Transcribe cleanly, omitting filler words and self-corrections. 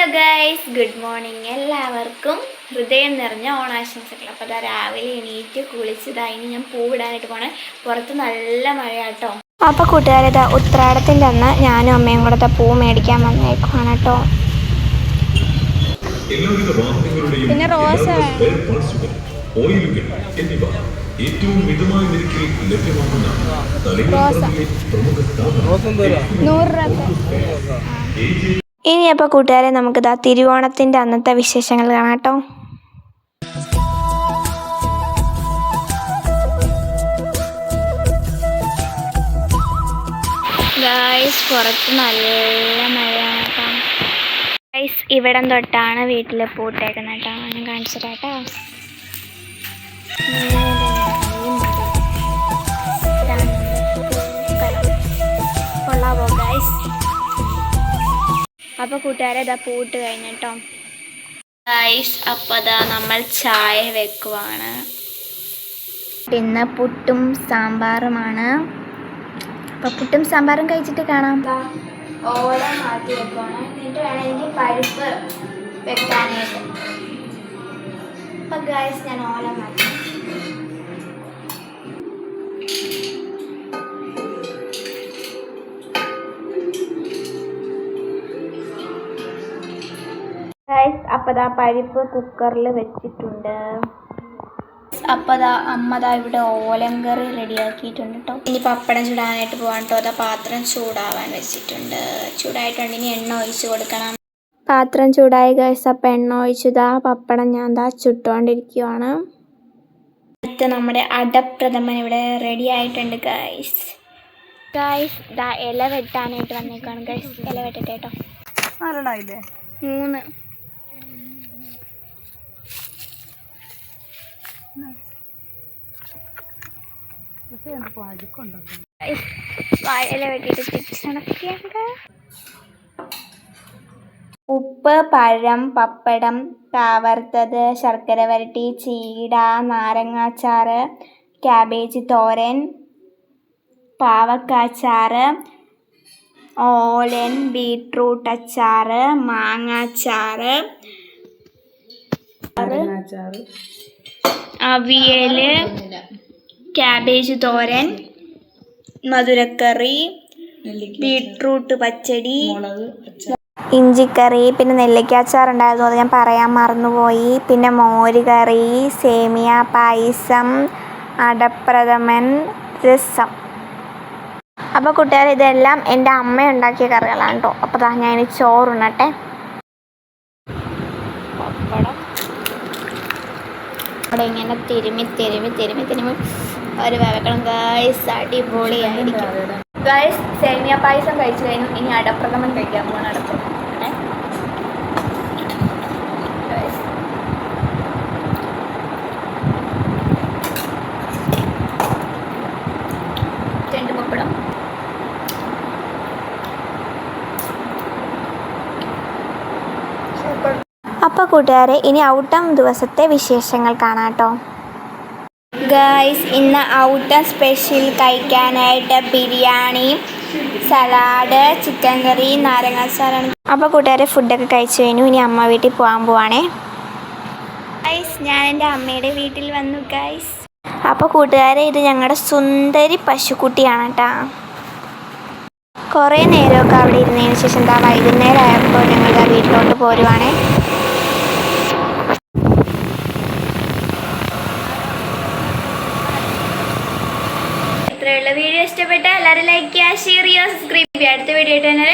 Hello guys, good morning. എല്ലാവർക്കും ഹൃദയം നിറഞ്ഞ ഓണാശംസകൾ. അപ്പോൾ അതാ രാവിലെ എണീറ്റ് കുളിച്ചതായി ഞാൻ പൂവിടാനായിട്ട് പോണേ. പുറത്ത് നല്ല മഴയാട്ടോ. അപ്പോൾ കൂട്ടുകാരേതാ ഉത്രാടത്തിൻ്റെ അന്ന് ഞാനും അമ്മയും കൂടെ പൂ മേടിക്കാൻ വന്നേക്കുവാണ് കേട്ടോ. പിന്നെ റോസ ഏറ്റവും മിതമായ നിരക്കിൽ ലഭ്യമാകുന്ന 100 രൂപ. ഇനി അപ്പോൾ കൂട്ടുകാരെ നമുക്കിതാ തിരുവോണത്തിൻ്റെ അന്നത്തെ വിശേഷങ്ങൾ കാണാം കേട്ടോ. ഗൈസ്, പുറത്ത് നല്ല മഴയാണ് കേട്ടോ. ഗൈസ്, ഇവിടം തൊട്ടാണ് വീട്ടിൽ പൂട്ടേക്കുന്നത് കേട്ടോ. ഞാൻ കാണിച്ചിട്ട് കേട്ടോ. കൊള്ളാവോ ഗൈസ്? അപ്പോൾ കൂട്ടുകാരെ ഇതാ പൂട്ട് കഴിഞ്ഞിട്ടോ ഗൈസ്. അപ്പോൾ അതാ നമ്മൾ ചായ വെക്കുവാണ്. ഇന്ന് പുട്ടും സാമ്പാറുമാണ്. അപ്പോൾ പുട്ടും സാമ്പാറും കഴിച്ചിട്ട് കാണാം. ഓല മാറ്റി വെക്കുവാണ്. എന്നിട്ട് വേണം എനിക്ക് പരിപ്പ് വെക്കാനായിട്ട്. അപ്പോൾ ഗൈസ്, ഞാൻ ഓല മാറ്റി. അപ്പോൾ ദാ പരിപ്പ് കുക്കറിൽ വെച്ചിട്ടുണ്ട്. അപ്പോൾ ദാ അമ്മ ദാ ഇവിടെ ഓലങ്കറി റെഡിയാക്കിയിട്ടുണ്ട് കേട്ടോ. ഇനി പപ്പടം ചൂടാനായിട്ട് പോകാൻ കേട്ടോ. അതാ പാത്രം ചൂടാവാൻ വെച്ചിട്ടുണ്ട്. ചൂടായിട്ടുണ്ട്. ഇനി എണ്ണ ഒഴിച്ച് കൊടുക്കണം. പാത്രം ചൂടായി ഗൈസ്. അപ്പം എണ്ണ ഒഴിച്ചതാ പപ്പടം ഞാൻ ദാ ചുട്ടുകൊണ്ടിരിക്കുവാണ്. അടുത്ത് നമ്മുടെ അടപ്രഥമൻ ഇവിടെ റെഡി ആയിട്ടുണ്ട് ഗൈസ്. ദാ ഇല വെട്ടാനായിട്ട് വന്നേക്കാണ് ഗൈസ്. ഇല വെട്ടട്ടെ കേട്ടോ. 3 വാഴയില വെട്ടിയിട്ട് തിരിച്ചണക്കിയുണ്ട്. ഉപ്പ്, പഴം, പപ്പടം, കാവറുത്തത്, ശർക്കര വരട്ടി, ചീട, നാരങ്ങാച്ചാറ്, ക്യാബേജ് തോരൻ, പാവക്കാച്ചാറ്, ഓലൻ, ബീട്രൂട്ട് അച്ചാറ്, മാങ്ങാച്ചാറ്, അവിയൽ, ക്യാബേജ് തോരൻ, മധുരക്കറി, ബീട്രൂട്ട് പച്ചടി, ഇഞ്ചിക്കറി, പിന്നെ നെല്ലിക്കാച്ചാർ ഉണ്ടായിരുന്നു, അത് ഞാൻ പറയാൻ മറന്നുപോയി. പിന്നെ മോര് കറി, സേമിയ പായസം, അടപ്രഥമൻ, രസം. അപ്പോൾ കൂട്ടുകാർ, ഇതെല്ലാം എൻ്റെ അമ്മ ഉണ്ടാക്കിയ കറികളാണ് കേട്ടോ. അപ്പോൾ ഞാൻ ഇനി ചോറുണ്ണട്ടെ. പപ്പടം അവിടെ ഇങ്ങനെ തിരുമ്മി ഒരു വേവക്കണം ഗൈസ്. അടിപൊളിയായിരിക്കും ഗൈസ്. സേമിയ പായസം കഴിച്ചു കഴിഞ്ഞു. ഇനി അടപ്രഥമൻ കഴിക്കാൻ പോകണം. അടപ്രഥമൻ പപ്പടം. അപ്പോൾ കൂട്ടുകാരെ, ഇനി ഔട്ടം ദിവസത്തെ വിശേഷങ്ങൾ കാണാം കേട്ടോ. ഗൈസ്, ഇന്ന് ഔട്ടം സ്പെഷ്യൽ കഴിക്കാനായിട്ട് ബിരിയാണി, സലാഡ്, ചിക്കൻ കറി, നാരങ്ങാച്ചാറാണ്. അപ്പോൾ കൂട്ടുകാരെ, ഫുഡൊക്കെ കഴിച്ചു കഴിഞ്ഞു. ഇനി അമ്മ വീട്ടിൽ പോകാൻ പോവാണേ. ഗൈസ്, ഞാൻ എൻ്റെ അമ്മയുടെ വീട്ടിൽ വന്നു ഗൈസ്. അപ്പോൾ കൂട്ടുകാരെ, ഇത് ഞങ്ങളുടെ സുന്ദരി പശുക്കുട്ടിയാണ് കേട്ടോ. കുറേ നേരമൊക്കെ അവിടെ ഇരുന്നതിന് ശേഷം വൈകുന്നേരം ആയപ്പോൾ ഞങ്ങളുടെ വീട്ടിലോട്ട് പോരുവാണേ. ഇത്രയുള്ള വീഡിയോ ഇഷ്ടപ്പെട്ട എല്ലാവരും ലൈക്ക് ചെയ്യുക, ഷെയർ ചെയ്യുക, സബ്സ്ക്രൈബ് ചെയ്യുക. അടുത്ത വീഡിയോ ആയിട്ട് തന്നെ